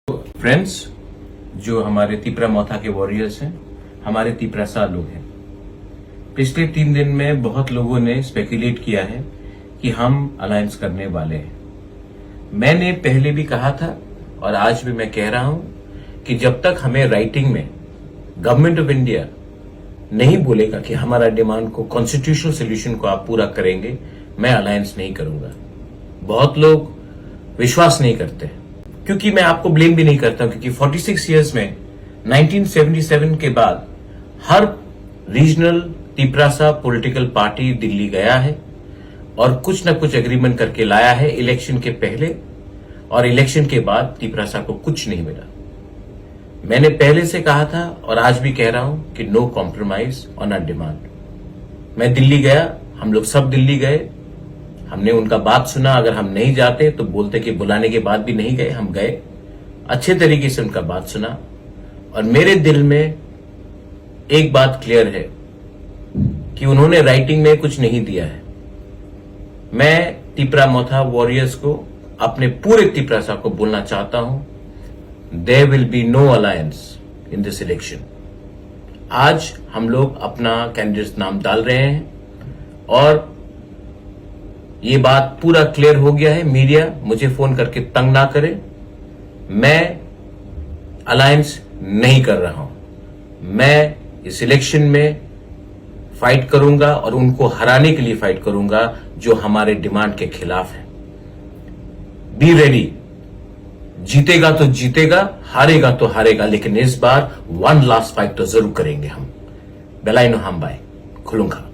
Friends, जो हमारे तिपरा मोथा के वॉरियर्स हैं, हमारे तिपरासा लोग हैं। पिछले 3 दिन में बहुत लोगों ने स्पेकुलेट किया है कि हम अलायंस करने वाले हैं। मैंने पहले भी कहा था और आज भी मैं कह रहा हूं कि जब तक हमें राइटिंग में गवर्नमेंट ऑफ इंडिया नहीं बोलेगा कि हमारा डिमांड को कॉन्स्टिट्यूशनल सोल्यूशन को आप पूरा करेंगे, मैं अलायंस नहीं करूंगा। बहुत लोग विश्वास नहीं करते, क्योंकि मैं आपको ब्लेम भी नहीं करता, क्योंकि 46 इयर्स में 1977 के बाद हर regional Tiprasa political party Delhi गया है और कुछ न कुछ एग्रीमेंट करके लाया है इलेक्शन के पहले और इलेक्शन के बाद तिपरासा को कुछ नहीं मिला। मैंने पहले से कहा था और आज भी कह रहा हूं कि no compromise on our demand. मैं दिल्ली गया, हम लोग सब दिल्ली गए, हमने उनका बात सुना। अगर हम नहीं जाते तो बोलते कि बुलाने के बाद भी नहीं गए, हम गए, अच्छे तरीके से उनका बात सुना और मेरे दिल में एक बात क्लियर है कि उन्होंने राइटिंग में कुछ नहीं दिया है। मैं तिपरा मोथा वॉरियर्स को, अपने पूरे तिपरासा को बोलना चाहता हूं, there will be no alliance in this election. आज हम लोग अपना कैंडिडेट नाम डाल रहे हैं और ये बात पूरा क्लियर हो गया है। मीडिया मुझे फोन करके तंग ना करे, मैं अलायंस नहीं कर रहा हूं। मैं इस इलेक्शन में फाइट करूंगा और उनको हराने के लिए फाइट करूंगा जो हमारे डिमांड के खिलाफ है। बी रेडी, जीतेगा तो जीतेगा, हारेगा तो हारेगा, लेकिन इस बार वन लास्ट फाइट तो जरूर करेंगे हम। बेलाइनो हम बाय खुलूंगा।